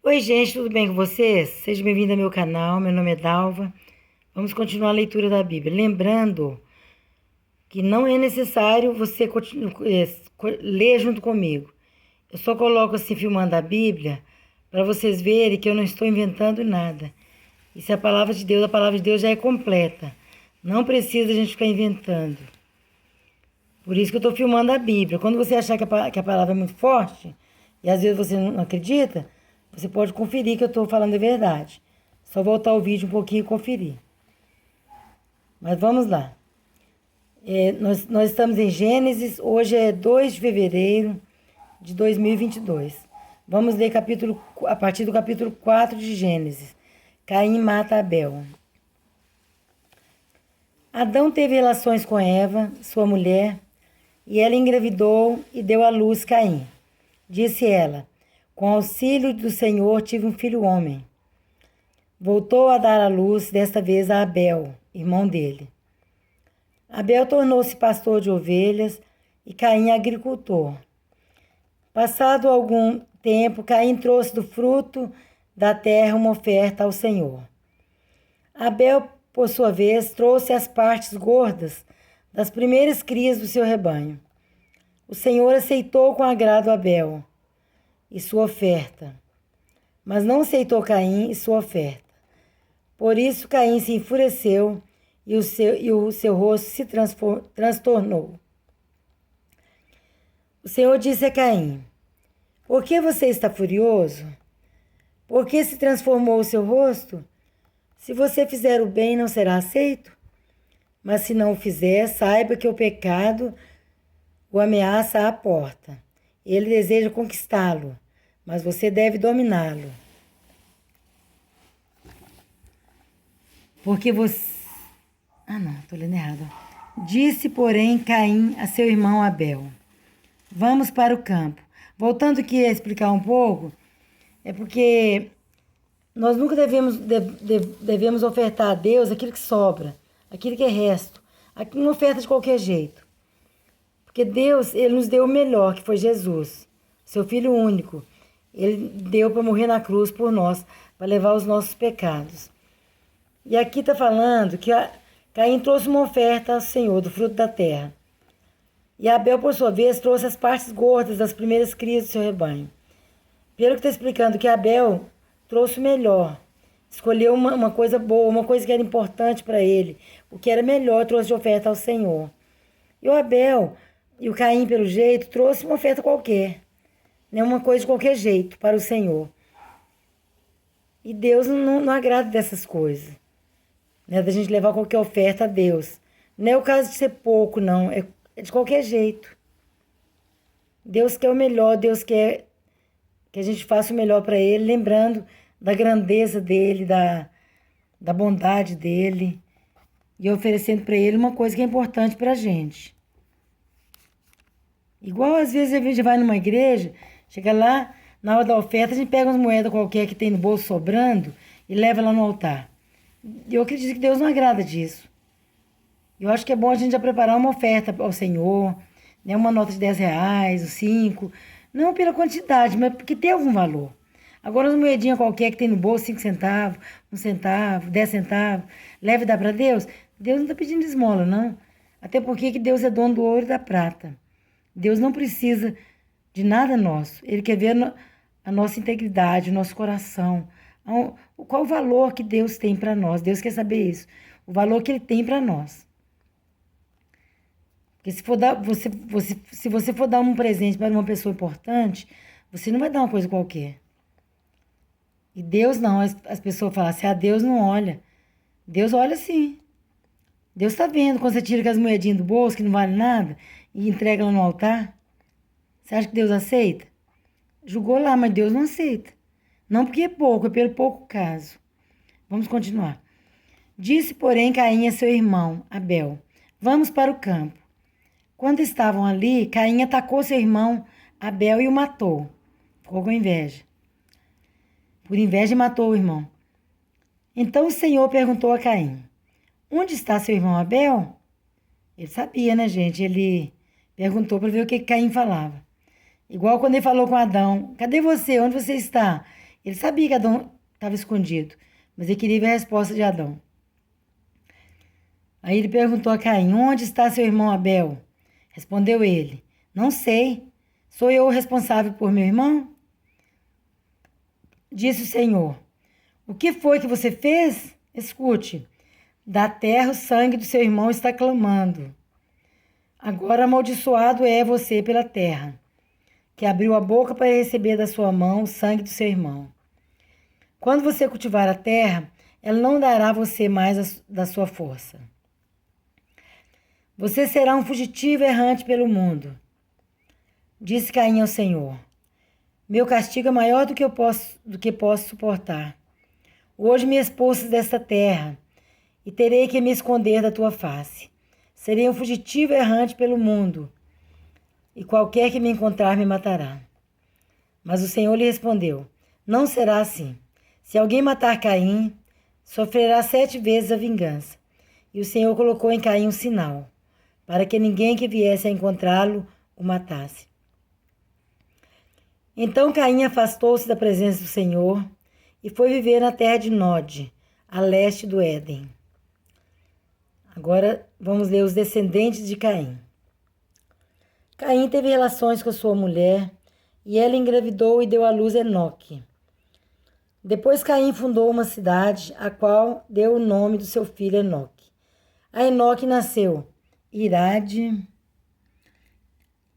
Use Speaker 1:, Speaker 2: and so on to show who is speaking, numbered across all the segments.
Speaker 1: Oi, gente, tudo bem com vocês? Seja bem-vindo ao meu canal. Meu nome é Dalva. Vamos continuar a leitura da Bíblia. Lembrando que não é necessário você ler junto comigo. Eu só coloco assim, filmando a Bíblia, para vocês verem que eu não estou inventando nada. Isso é a palavra de Deus já é completa. Não precisa a gente ficar inventando. Por isso que eu estou filmando a Bíblia. Quando você achar que a palavra é muito forte, e às vezes você não acredita, você pode conferir que eu estou falando a verdade. Só voltar o vídeo um pouquinho e conferir. Mas vamos lá. Nós estamos em Gênesis, hoje é 2 de fevereiro de 2022. Vamos ler a partir do capítulo 4 de Gênesis. Caim mata Abel. Adão teve relações com Eva, sua mulher, e ela engravidou e deu à luz Caim. Disse ela: com auxílio do Senhor tive um filho homem. Voltou a dar à luz, desta vez a Abel, irmão dele. Abel tornou-se pastor de ovelhas e Caim agricultor. Passado algum tempo, Caim trouxe do fruto da terra uma oferta ao Senhor. Abel, por sua vez, trouxe as partes gordas das primeiras crias do seu rebanho. O Senhor aceitou com agrado Abel e sua oferta, mas não aceitou Caim e sua oferta. Por isso Caim se enfureceu e o seu rosto se transtornou. O Senhor disse a Caim: por que você está furioso? Por que se transformou o seu rosto? Se você fizer o bem, não será aceito? Mas se não o fizer, saiba que o pecado o ameaça à porta. Ele deseja conquistá-lo, mas você deve dominá-lo. Porque você... não, estou lendo errado. Disse, porém, Caim a seu irmão Abel: vamos para o campo. Voltando aqui a explicar um pouco, é porque nós nunca devemos ofertar a Deus aquilo que sobra, aquilo que é resto. Aqui não oferta de qualquer jeito. Porque Deus, Ele nos deu o melhor, que foi Jesus, seu Filho único. Ele deu para morrer na cruz por nós, para levar os nossos pecados. E aqui está falando que Caim trouxe uma oferta ao Senhor do fruto da terra. E Abel, por sua vez, trouxe as partes gordas das primeiras crias do seu rebanho. Pelo que está explicando que Abel trouxe o melhor. Escolheu uma coisa boa, uma coisa que era importante para ele. O que era melhor trouxe de oferta ao Senhor. E o Abel e o Caim, pelo jeito, trouxe uma oferta qualquer. Né? Uma coisa de qualquer jeito para o Senhor. E Deus não agrada dessas coisas. Né? Da gente levar qualquer oferta a Deus. Não é o caso de ser pouco, não. É de qualquer jeito. Deus quer o melhor, Deus quer que a gente faça o melhor para Ele, lembrando da grandeza dEle, da bondade dEle, e oferecendo para Ele uma coisa que é importante para a gente. Igual às vezes a gente vai numa igreja, chega lá, na hora da oferta, a gente pega umas moedas qualquer que tem no bolso sobrando e leva lá no altar. Eu acredito que Deus não agrada disso. Eu acho que é bom a gente já preparar uma oferta ao Senhor, né? Uma nota de R$ 10, 5, não pela quantidade, mas porque tem algum valor. Agora, uma moedinha qualquer que tem no bolso, 5 centavos, 1 centavo, 10 centavos, leva e dá para Deus. Deus não está pedindo esmola, não. Até porque que Deus é dono do ouro e da prata. Deus não precisa de nada nosso. Ele quer ver a nossa integridade, o nosso coração. Qual o valor que Deus tem para nós. Deus quer saber isso. O valor que Ele tem para nós. Porque se você for dar um presente para uma pessoa importante, você não vai dar uma coisa qualquer. E Deus não. As pessoas falam assim, Deus não olha. Deus olha sim. Deus está vendo quando você tira aquelas moedinhas do bolso que não vale nada e entrega lá no altar. Você acha que Deus aceita? Julgou lá, mas Deus não aceita. Não porque é pouco, é pelo pouco caso. Vamos continuar. Disse, porém, Caim a seu irmão, Abel: vamos para o campo. Quando estavam ali, Caim atacou seu irmão Abel e o matou. Ficou com inveja. Por inveja, matou o irmão. Então o Senhor perguntou a Caim: onde está seu irmão Abel? Ele sabia, né, gente? Ele perguntou para ver o que Caim falava. Igual quando ele falou com Adão: cadê você? Onde você está? Ele sabia que Adão estava escondido, mas ele queria ver a resposta de Adão. Aí ele perguntou a Caim: onde está seu irmão Abel? Respondeu ele: não sei. Sou eu o responsável por meu irmão? Disse o Senhor: o que foi que você fez? Escute. Da terra o sangue do seu irmão está clamando. Agora amaldiçoado é você pela terra, que abriu a boca para receber da sua mão o sangue do seu irmão. Quando você cultivar a terra, ela não dará a você mais da sua força. Você será um fugitivo errante pelo mundo. Disse Caim ao Senhor: meu castigo é maior do que posso suportar. Hoje me expulsas desta terra, e terei que me esconder da tua face. Serei um fugitivo errante pelo mundo, e qualquer que me encontrar me matará. Mas o Senhor lhe respondeu: não será assim. Se alguém matar Caim, sofrerá 7 vezes a vingança. E o Senhor colocou em Caim um sinal, para que ninguém que viesse a encontrá-lo o matasse. Então Caim afastou-se da presença do Senhor e foi viver na terra de Nod, a leste do Éden. Agora vamos ler os descendentes de Caim. Caim teve relações com a sua mulher e ela engravidou e deu à luz Enoque. Depois Caim fundou uma cidade, a qual deu o nome do seu filho Enoque. A Enoque nasceu Irade.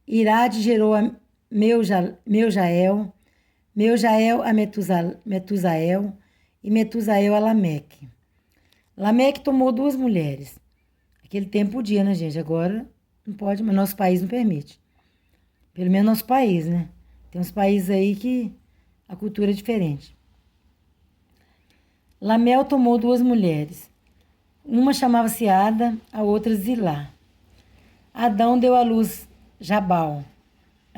Speaker 1: Irade gerou a Meujael, Meujael a Metusael e Metusael a Lameque. Lameque tomou 2 mulheres. Aquele tempo podia, né, gente? Agora não pode, mas nosso país não permite. Pelo menos nosso país, né? Tem uns países aí que a cultura é diferente. Lamel tomou 2 mulheres. Uma chamava-se Ada, a outra Zilá. Adão deu à luz Jabal.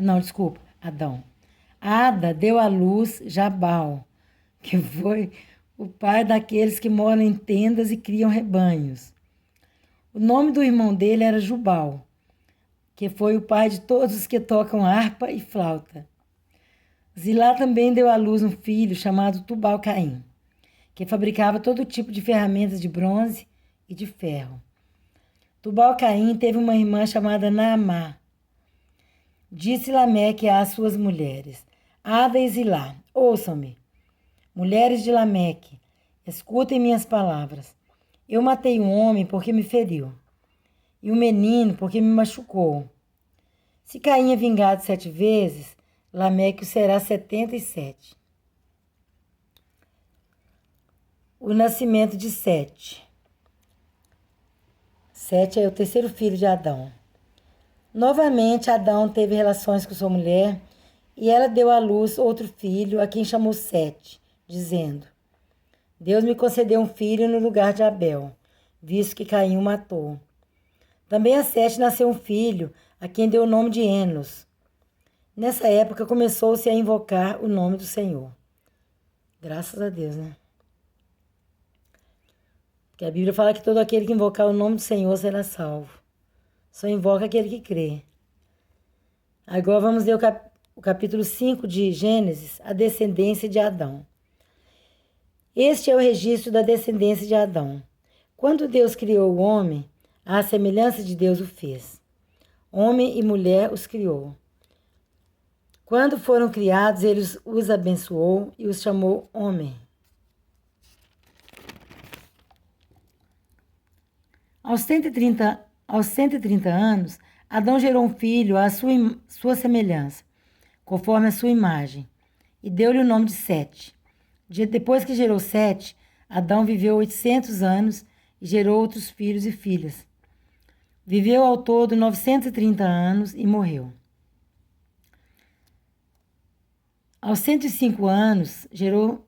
Speaker 1: Não, desculpa, Adão. Ada deu à luz Jabal, que foi o pai daqueles que moram em tendas e criam rebanhos. O nome do irmão dele era Jubal, que foi o pai de todos os que tocam harpa e flauta. Zilá também deu à luz um filho chamado Tubal-Caim, que fabricava todo tipo de ferramentas de bronze e de ferro. Tubal-Caim teve uma irmã chamada Naamá. Disse Lameque às suas mulheres: Ada e Zilá, ouçam-me. Mulheres de Lameque, escutem minhas palavras. Eu matei um homem porque me feriu, e um menino porque me machucou. Se Caim é vingado 7 vezes, Lameque o será 77. O nascimento de Sete. Sete é o terceiro filho de Adão. Novamente, Adão teve relações com sua mulher e ela deu à luz outro filho, a quem chamou Sete, dizendo: Deus me concedeu um filho no lugar de Abel, visto que Caim o matou. Também a Sete nasceu um filho, a quem deu o nome de Enos. Nessa época começou-se a invocar o nome do Senhor. Graças a Deus, né? Porque a Bíblia fala que todo aquele que invocar o nome do Senhor será salvo. Só invoca aquele que crê. Agora vamos ler o capítulo 5 de Gênesis, a descendência de Adão. Este é o registro da descendência de Adão. Quando Deus criou o homem, à semelhança de Deus o fez. Homem e mulher os criou. Quando foram criados, ele os abençoou e os chamou homem. Aos 130 anos, Adão gerou um filho à sua semelhança, conforme a sua imagem, e deu-lhe o nome de Sete. Depois que gerou Sete, Adão viveu 800 anos e gerou outros filhos e filhas. Viveu ao todo 930 anos e morreu. Aos 105 anos,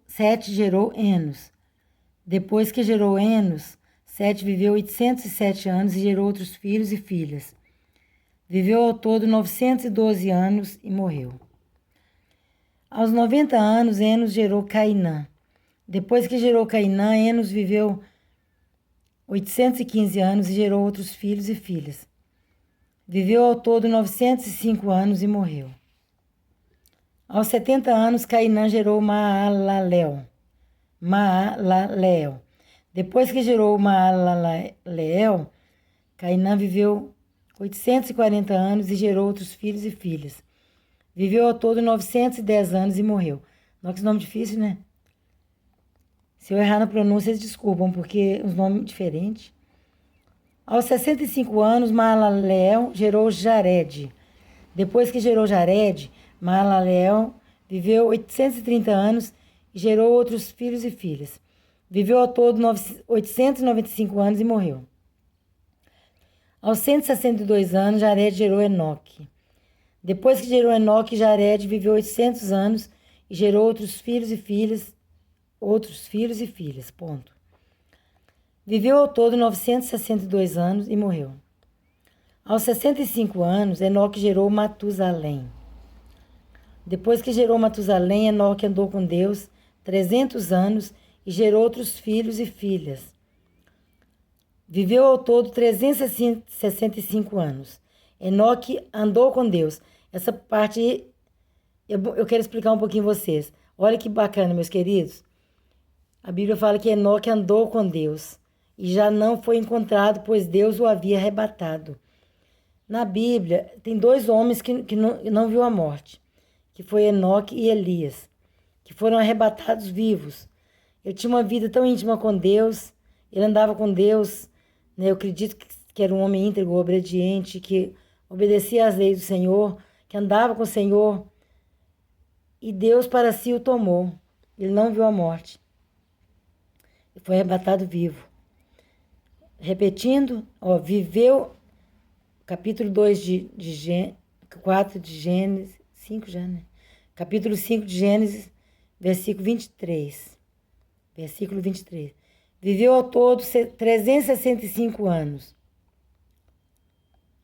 Speaker 1: Sete gerou Enos. Depois que gerou Enos, Sete viveu 807 anos e gerou outros filhos e filhas. Viveu ao todo 912 anos e morreu. Aos 90 anos, Enos gerou Cainã. Depois que gerou Cainã, Enos viveu 815 anos e gerou outros filhos e filhas. Viveu ao todo 905 anos e morreu. Aos 70 anos, Cainã gerou Maalalel. Depois que gerou Maalalel, Cainã viveu 840 anos e gerou outros filhos e filhas. Viveu ao todo 910 anos e morreu. Nossa, que nome difícil, né? Se eu errar na pronúncia, eles desculpam, porque os nomes diferentes. Aos 65 anos, Maalalel gerou Jared. Depois que gerou Jared, Maalalel viveu 830 anos e gerou outros filhos e filhas. Viveu ao todo 895 anos e morreu. Aos 162 anos, Jared gerou Enoque. Depois que gerou Enoque, Jared viveu 800 anos e gerou outros filhos e filhas. Ponto. Viveu ao todo 962 anos e morreu. Aos 65 anos, Enoque gerou Matusalém. Depois que gerou Matusalém, Enoque andou com Deus 300 anos e gerou outros filhos e filhas. Viveu ao todo 365 anos. Enoque andou com Deus. Essa parte eu quero explicar um pouquinho vocês. Olha que bacana, meus queridos. A Bíblia fala que Enoque andou com Deus e já não foi encontrado, pois Deus o havia arrebatado. Na Bíblia, tem dois homens que não viu a morte, que foi Enoque e Elias, que foram arrebatados vivos. Ele tinha uma vida tão íntima com Deus, ele andava com Deus, né? Eu acredito que era um homem íntegro, obediente, que obedecia às leis do Senhor, que andava com o Senhor, e Deus para si o tomou. Ele não viu a morte. Ele foi arrebatado vivo. Repetindo, viveu, capítulo 4 de Gênesis, 5 já, né? Capítulo 5 de Gênesis, versículo 23. Versículo 23. Viveu ao todo 365 anos.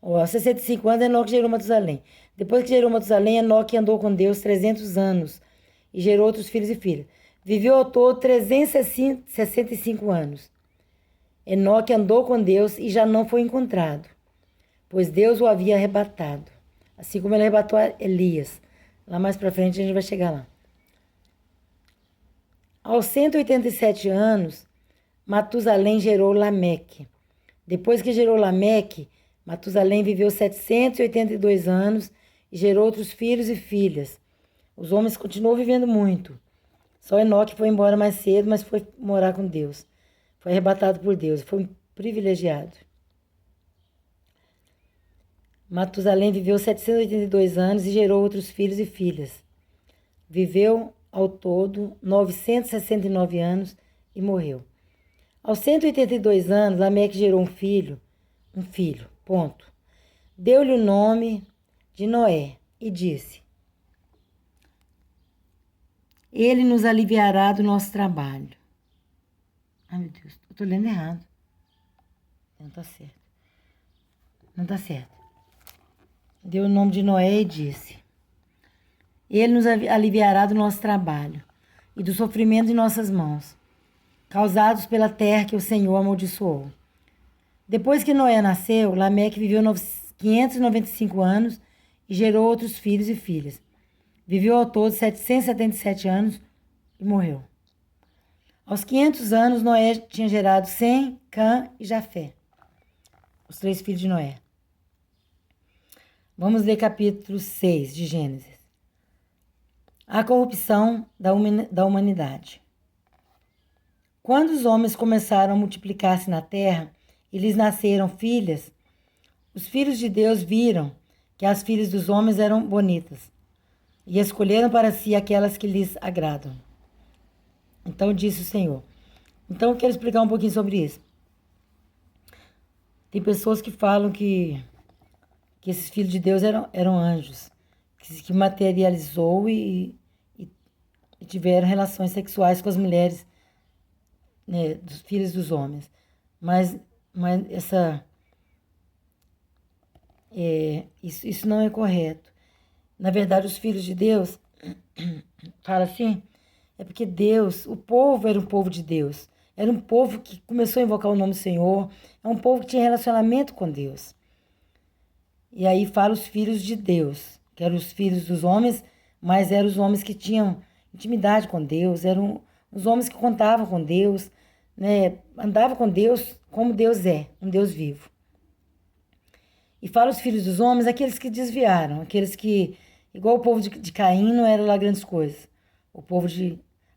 Speaker 1: Aos 65 anos, Enoque gerou Matusalém. Depois que gerou Matusalém, Enoque andou com Deus 300 anos e gerou outros filhos e filhas. Viveu ao todo 365 anos. Enoque andou com Deus e já não foi encontrado, pois Deus o havia arrebatado, assim como ele arrebatou Elias. Lá mais para frente a gente vai chegar lá. Aos 187 anos, Matusalém gerou Lameque. Depois que gerou Lameque, Matusalém viveu 782 anos e gerou outros filhos e filhas. Os homens continuam vivendo muito. Só Enoque foi embora mais cedo, mas foi morar com Deus. Foi arrebatado por Deus, foi um privilegiado. Matusalém viveu 782 anos e gerou outros filhos e filhas. Viveu ao todo 969 anos e morreu. Aos 182 anos, Lameque gerou um filho, ponto. Deu-lhe o nome de Noé e disse: Ele nos aliviará do nosso trabalho. Ai, meu Deus, eu tô lendo errado. Não tá certo. Não tá certo. Deu o nome de Noé e disse: Ele nos aliviará do nosso trabalho e do sofrimento de nossas mãos, causados pela terra que o Senhor amaldiçoou. Depois que Noé nasceu, Lameque viveu 595 anos e gerou outros filhos e filhas. Viveu ao todo 777 anos e morreu. Aos 500 anos, Noé tinha gerado Sem, Cã e Jafé, os 3 filhos de Noé. Vamos ler capítulo 6 de Gênesis. A corrupção da humanidade. Quando os homens começaram a multiplicar-se na terra e lhes nasceram filhas, os filhos de Deus viram que as filhas dos homens eram bonitas e escolheram para si aquelas que lhes agradam. Então disse o Senhor. Então eu quero explicar um pouquinho sobre isso. Tem pessoas que falam que esses filhos de Deus eram anjos, que materializou e tiveram relações sexuais com as mulheres, né, dos filhos dos homens. Mas isso não é correto. Na verdade, os filhos de Deus, fala assim, é porque Deus, o povo era um povo de Deus. Era um povo que começou a invocar o nome do Senhor. É um povo que tinha relacionamento com Deus. E aí fala os filhos de Deus, que eram os filhos dos homens, mas eram os homens que tinham intimidade com Deus, eram os homens que contavam com Deus, né? Andavam com Deus como Deus é, um Deus vivo. E fala os filhos dos homens, aqueles que desviaram, aqueles que, igual o povo de Caim, não era lá grandes coisas.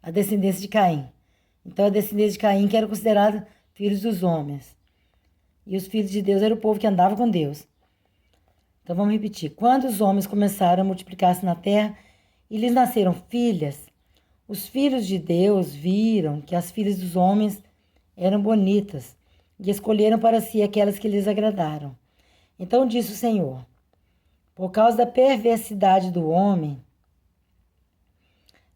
Speaker 1: A descendência de Caim. Então, a descendência de Caim, que era considerada filhos dos homens. E os filhos de Deus era o povo que andava com Deus. Então, vamos repetir. Quando os homens começaram a multiplicar-se na terra e lhes nasceram filhas, os filhos de Deus viram que as filhas dos homens eram bonitas e escolheram para si aquelas que lhes agradaram. Então disse o Senhor: por causa da perversidade do homem,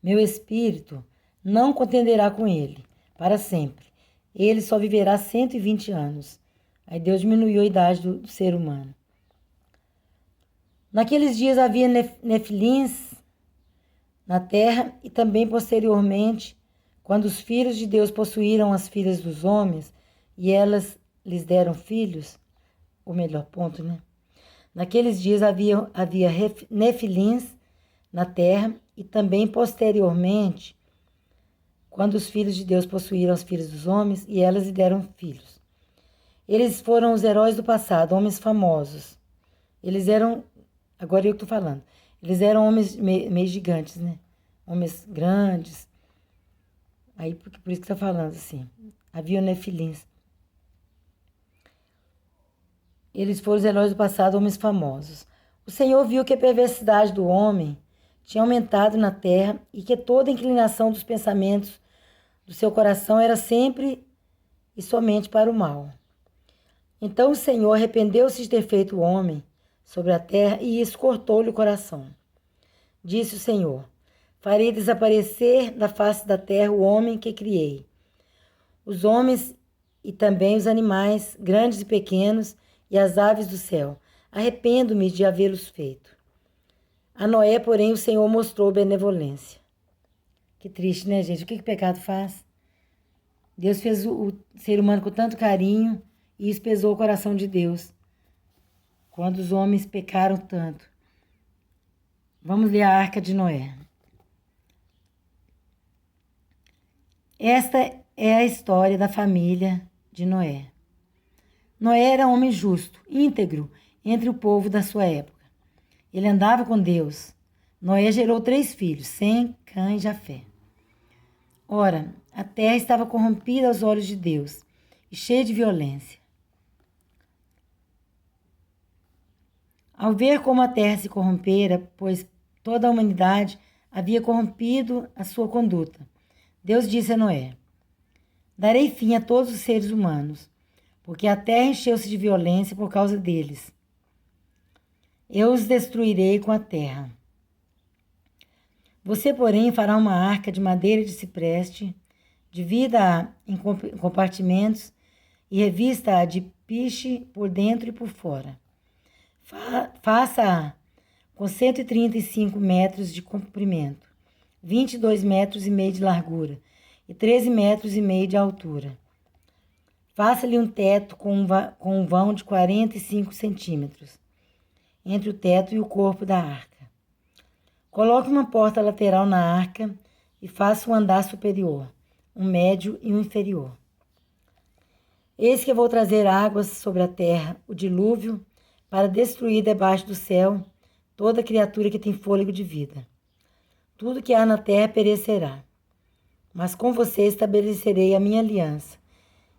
Speaker 1: meu espírito não contenderá com ele para sempre. Ele só viverá 120 anos. Aí Deus diminuiu a idade do ser humano. Naqueles dias havia nefilins na terra e também posteriormente, quando os filhos de Deus possuíram as filhas dos homens e elas lhes deram filhos, ou melhor, ponto, né? Naqueles dias havia nefilins na terra e também posteriormente, quando os filhos de Deus possuíram as filhas dos homens e elas lhe deram filhos. Eles foram os heróis do passado, homens famosos. Eles eram, agora eu que estou falando, eles eram homens meio gigantes, né? Homens grandes. Aí, por isso que está falando assim. Havia nefilins. Eles foram os heróis do passado, homens famosos. O Senhor viu que a perversidade do homem tinha aumentado na terra e que toda a inclinação dos pensamentos do seu coração era sempre e somente para o mal. Então o Senhor arrependeu-se de ter feito o homem sobre a terra e isso cortou-lhe o coração. Disse o Senhor: farei desaparecer da face da terra o homem que criei, os homens e também os animais, grandes e pequenos, e as aves do céu. Arrependo-me de havê-los feito. A Noé, porém, o Senhor mostrou benevolência. Que triste, né, gente? O que o pecado faz? Deus fez o ser humano com tanto carinho e isso pesou o coração de Deus. Quando os homens pecaram tanto. Vamos ler a Arca de Noé. Esta é a história da família de Noé. Noé era homem justo, íntegro entre o povo da sua época. Ele andava com Deus. Noé gerou 3 filhos, Sem, Cã e Jafé. Ora, a terra estava corrompida aos olhos de Deus e cheia de violência. Ao ver como a terra se corrompera, pois toda a humanidade havia corrompido a sua conduta, Deus disse a Noé: darei fim a todos os seres humanos, porque a terra encheu-se de violência por causa deles. Eu os destruirei com a terra. Você, porém, fará uma arca de madeira de cipreste, divida-a em compartimentos e revista-a de piche por dentro e por fora. Faça-a com 135 metros de comprimento, 22 metros e meio de largura e 13 metros e meio de altura. Faça-lhe um teto com um vão de 45 centímetros entre o teto e o corpo da arca. Coloque uma porta lateral na arca e faça um andar superior, um médio e um inferior. Eis que eu vou trazer águas sobre a terra, o dilúvio, para destruir debaixo do céu toda criatura que tem fôlego de vida. Tudo que há na terra perecerá. Mas com você estabelecerei a minha aliança,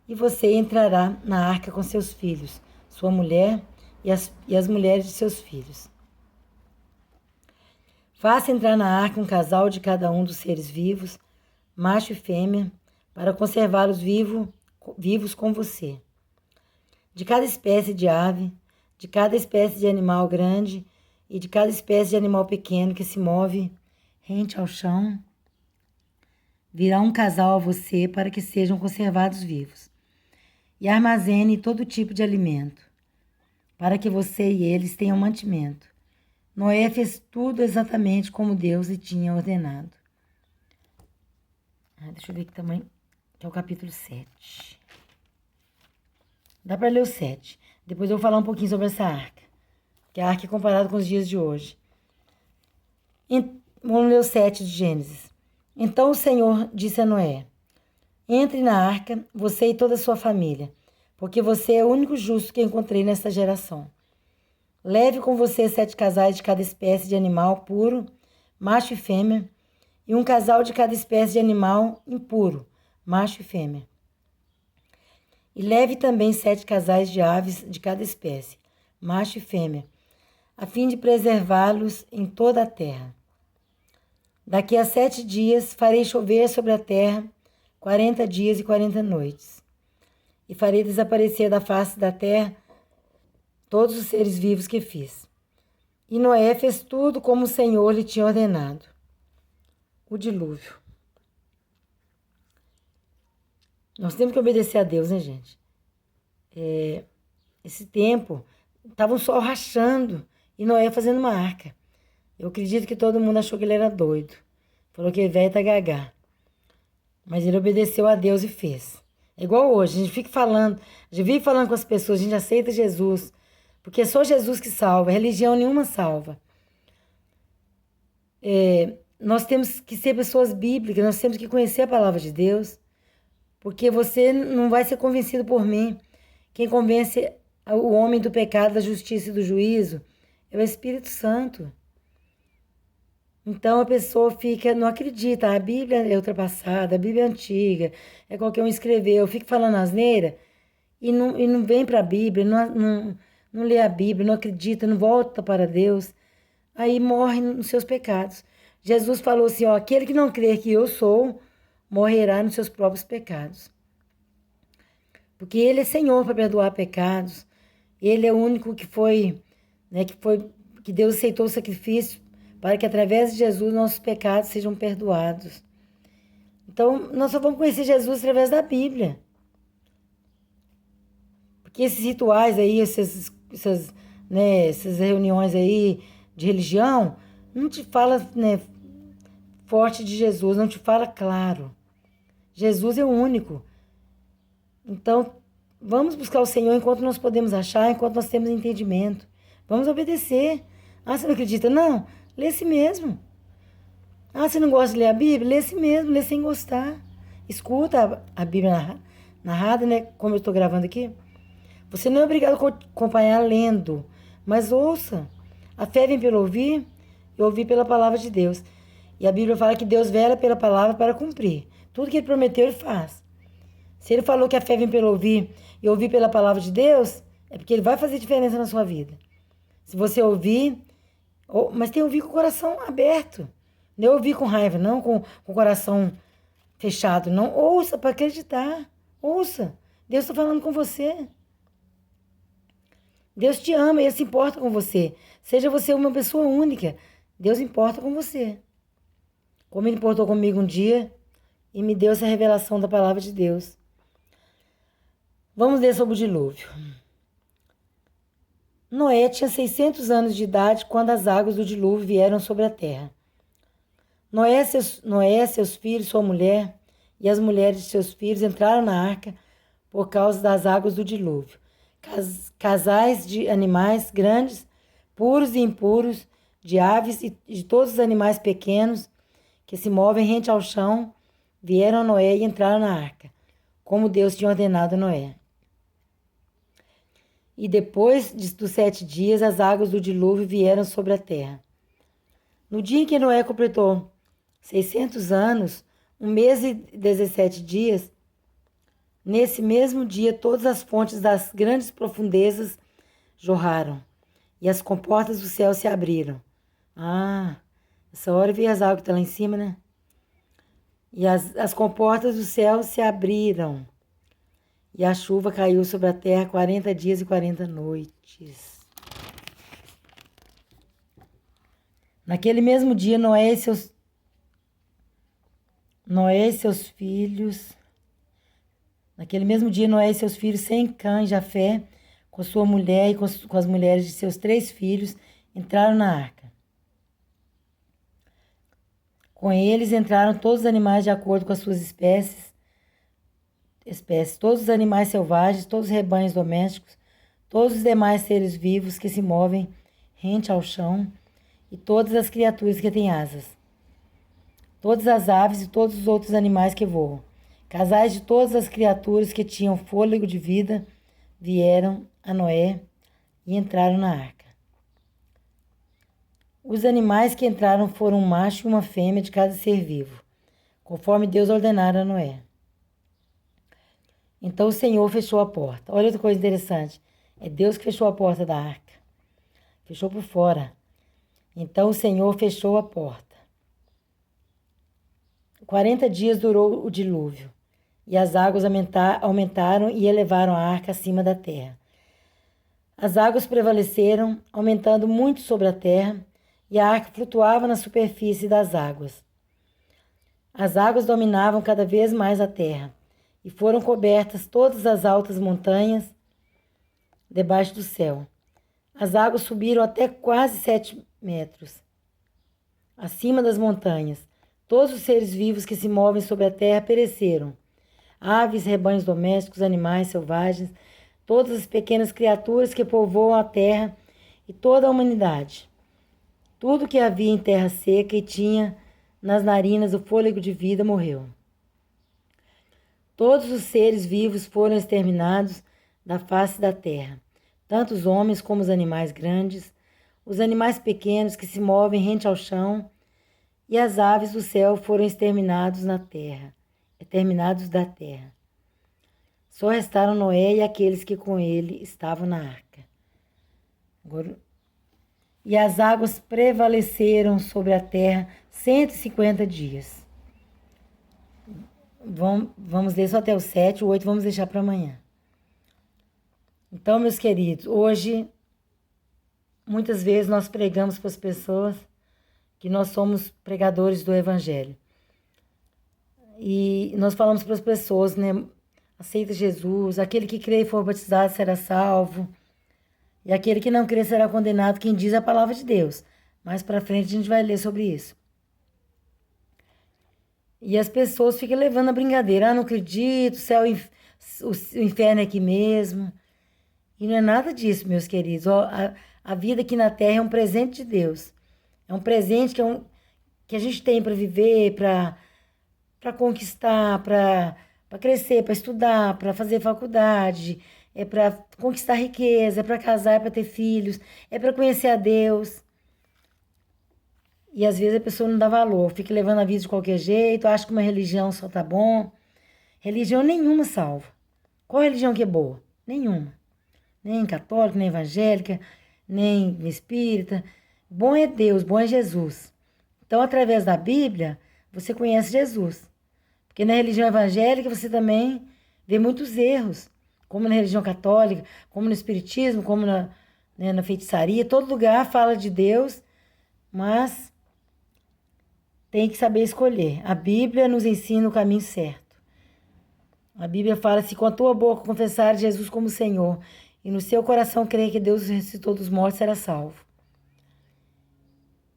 Speaker 1: e você entrará na arca com seus filhos, sua mulher e as mulheres de seus filhos. Faça entrar na arca um casal de cada um dos seres vivos, macho e fêmea, para conservá-los vivos com você. De cada espécie de ave, de cada espécie de animal grande e de cada espécie de animal pequeno que se move rente ao chão, virá um casal a você para que sejam conservados vivos. E armazene todo tipo de alimento, para que você e eles tenham mantimento. Noé fez tudo exatamente como Deus lhe tinha ordenado. Deixa eu ver que tamanho, que é o capítulo 7. Dá para ler o 7. Depois eu vou falar um pouquinho sobre essa arca, que a arca é comparada com os dias de hoje. Vamos ler o 7 de Gênesis. Então o Senhor disse a Noé: entre na arca, você e toda a sua família, porque você é o único justo que encontrei nesta geração. Leve com você 7 casais de cada espécie de animal puro, macho e fêmea, e um casal de cada espécie de animal impuro, macho e fêmea. E leve também 7 casais de aves de cada espécie, macho e fêmea, a fim de preservá-los em toda a terra. Daqui a 7 dias farei chover sobre a terra 40 dias e 40 noites, e farei desaparecer da face da terra todos os seres vivos que fiz. E Noé fez tudo como o Senhor lhe tinha ordenado. O dilúvio. Nós temos que obedecer a Deus, né, gente? Esse tempo, estava o sol rachando e Noé fazendo uma arca. Eu acredito que todo mundo achou que ele era doido. Falou que ele velho tá gagá. Mas ele obedeceu a Deus e fez. É igual hoje, a gente fica falando, a gente vive falando com as pessoas, a gente aceita Jesus, porque é só Jesus que salva, religião nenhuma salva. Nós temos que ser pessoas bíblicas, nós temos que conhecer a palavra de Deus, porque você não vai ser convencido por mim. Quem convence o homem do pecado, da justiça e do juízo é o Espírito Santo. Então a pessoa não acredita, a Bíblia é ultrapassada, a Bíblia é antiga, é qualquer um escreveu, fica falando asneira e não vem para a Bíblia, não lê a Bíblia, não acredita, não volta para Deus, aí morre nos seus pecados. Jesus falou assim, ó, aquele que não crer que eu sou, morrerá nos seus próprios pecados. Porque Ele é Senhor para perdoar pecados. Ele é o único que que Deus aceitou o sacrifício para que através de Jesus nossos pecados sejam perdoados. Então, nós só vamos conhecer Jesus através da Bíblia. Porque esses rituais aí, essas reuniões aí de religião, não te fala, forte de Jesus, não te fala claro. Jesus é o único. Então, vamos buscar o Senhor enquanto nós podemos achar, enquanto nós temos entendimento. Vamos obedecer. Ah, você não acredita? Não, lê esse mesmo. Ah, você não gosta de ler a Bíblia? Lê esse mesmo, lê sem gostar. Escuta a Bíblia narrada, né? Como eu estou gravando aqui. Você não é obrigado a acompanhar lendo, mas ouça. A fé vem pelo ouvir e ouvir pela palavra de Deus. E a Bíblia fala que Deus vela pela palavra para cumprir. Tudo que Ele prometeu, Ele faz. Se Ele falou que a fé vem pelo ouvir e ouvir pela palavra de Deus, é porque Ele vai fazer diferença na sua vida. Se você ouvir, mas tem que ouvir com o coração aberto. Não é ouvir com raiva, não com o coração fechado. Não, ouça para acreditar. Ouça. Deus está falando com você. Deus te ama e Ele se importa com você. Seja você uma pessoa única, Deus importa com você. Como Ele importou comigo um dia e me deu essa revelação da palavra de Deus. Vamos ler sobre o dilúvio. Noé tinha 600 anos de idade quando as águas do dilúvio vieram sobre a terra. Noé, seus filhos, sua mulher e as mulheres de seus filhos entraram na arca por causa das águas do dilúvio. Casais de animais grandes, puros e impuros, de aves e de todos os animais pequenos que se movem rente ao chão, vieram a Noé e entraram na arca, como Deus tinha ordenado a Noé. E depois dos 7 dias, as águas do dilúvio vieram sobre a terra. No dia em que Noé completou 600 anos, 1 mês e 17 dias, nesse mesmo dia todas as fontes das grandes profundezas jorraram, e as comportas do céu se abriram. Ah, essa hora veio as águas que estão lá em cima, né? E as comportas do céu se abriram. E a chuva caiu sobre a terra 40 dias e 40 noites. Naquele mesmo dia, Noé e seus filhos... Naquele mesmo dia, Noé e seus filhos, Sem, Cã e Jafé, com sua mulher e com as mulheres de seus 3 filhos, entraram na arca. Com eles entraram todos os animais de acordo com as suas espécies, todos os animais selvagens, todos os rebanhos domésticos, todos os demais seres vivos que se movem rente ao chão e todas as criaturas que têm asas. todas as aves e todos os outros animais que voam. Casais de todas as criaturas que tinham fôlego de vida vieram a Noé e entraram na arca. Os animais que entraram foram um macho e uma fêmea de cada ser vivo, conforme Deus ordenara a Noé. Então o Senhor fechou a porta. Olha outra coisa interessante. É Deus que fechou a porta da arca. Fechou por fora. Então o Senhor fechou a porta. 40 dias durou o dilúvio, e as águas aumentaram e elevaram a arca acima da terra. As águas prevaleceram, aumentando muito sobre a terra, e a arca flutuava na superfície das águas. As águas dominavam cada vez mais a terra, e foram cobertas todas as altas montanhas debaixo do céu. As águas subiram até quase 7 metros acima das montanhas. Todos os seres vivos que se movem sobre a terra pereceram. Aves, rebanhos domésticos, animais selvagens, todas as pequenas criaturas que povoam a terra e toda a humanidade. Tudo que havia em terra seca e tinha nas narinas o fôlego de vida morreu. Todos os seres vivos foram exterminados da face da terra, tanto os homens como os animais grandes, os animais pequenos que se movem rente ao chão, e as aves do céu foram exterminados da terra. Só restaram Noé e aqueles que com ele estavam na arca. E as águas prevaleceram sobre a terra 150 dias. Vamos ler só até o 7, o 8 vamos deixar para amanhã. Então, meus queridos, hoje, muitas vezes nós pregamos para as pessoas que nós somos pregadores do Evangelho. E nós falamos para as pessoas, né? Aceita Jesus, aquele que crê e for batizado será salvo, e aquele que não crê será condenado, quem diz a palavra de Deus. Mais para frente a gente vai ler sobre isso. E as pessoas ficam levando a brincadeira. Ah, não acredito, o inferno é aqui mesmo. E não é nada disso, meus queridos. A vida aqui na terra é um presente de Deus. É um presente que a gente tem para viver, para conquistar, para crescer, para estudar, para fazer faculdade, é para conquistar riqueza, é para casar, é para ter filhos, é para conhecer a Deus. E às vezes a pessoa não dá valor, fica levando a vida de qualquer jeito, acha que uma religião só tá bom. Religião nenhuma salva. Qual religião que é boa? Nenhuma. Nem católica, nem evangélica, nem espírita. Bom é Deus, bom é Jesus. Então, através da Bíblia, você conhece Jesus. Porque na religião evangélica você também vê muitos erros, como na religião católica, como no espiritismo, como na feitiçaria. Todo lugar fala de Deus, mas tem que saber escolher. A Bíblia nos ensina o caminho certo. A Bíblia fala: se com a tua boca confessar Jesus como Senhor e no seu coração crer que Deus ressuscitou dos mortos, será salvo.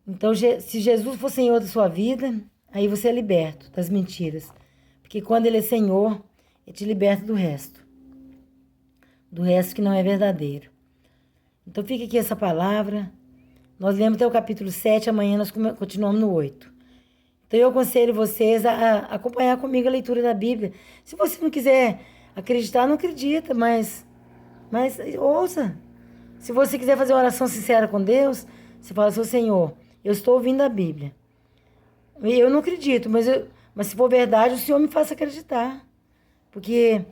Speaker 1: Então, se Jesus for Senhor da sua vida, aí você é liberto das mentiras. Porque quando Ele é Senhor, Ele te liberta do resto que não é verdadeiro. Então fica aqui essa palavra. Nós lemos até o capítulo 7, amanhã nós continuamos no 8. Então eu aconselho vocês a acompanhar comigo a leitura da Bíblia. Se você não quiser acreditar, não acredita, mas ouça. Se você quiser fazer uma oração sincera com Deus, você fala assim: Senhor, eu estou ouvindo a Bíblia. Eu não acredito, mas se for verdade, o Senhor me faça acreditar. Porque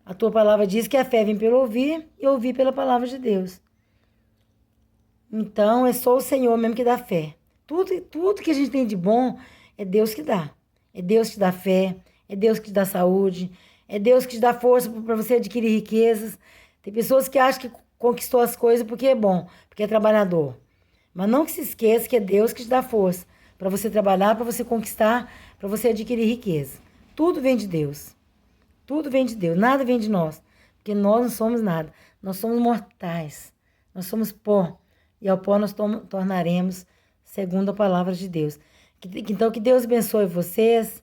Speaker 1: a tua palavra diz que a fé vem pelo ouvir e ouvir pela palavra de Deus. Então é só o Senhor mesmo que dá fé. Tudo que a gente tem de bom é Deus que dá. É Deus que te dá fé, é Deus que te dá saúde, é Deus que te dá força para você adquirir riquezas. Tem pessoas que acham que conquistou as coisas porque é bom, porque é trabalhador. Mas não que se esqueça que é Deus que te dá força para você trabalhar, para você conquistar, para você adquirir riqueza. Tudo vem de Deus. Tudo vem de Deus, nada vem de nós. Porque nós não somos nada. Nós somos mortais. Nós somos pó. E ao pó nós tornaremos segundo a palavra de Deus. Então, que Deus abençoe vocês.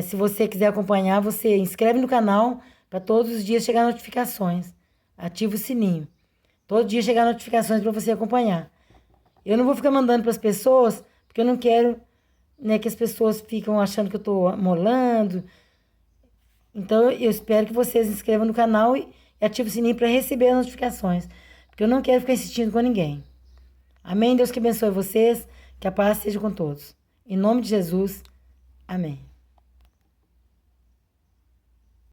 Speaker 1: Se você quiser acompanhar, você inscreve no canal para todos os dias chegar notificações. Ativa o sininho. Todo dia chegar notificações para você acompanhar. Eu não vou ficar mandando para as pessoas, porque eu não quero né, que as pessoas ficam achando que eu tô molando. Então, eu espero que vocês se inscrevam no canal e ativem o sininho para receber as notificações. Porque eu não quero ficar insistindo com ninguém. Amém? Deus que abençoe vocês. Que a paz seja com todos. Em nome de Jesus. Amém.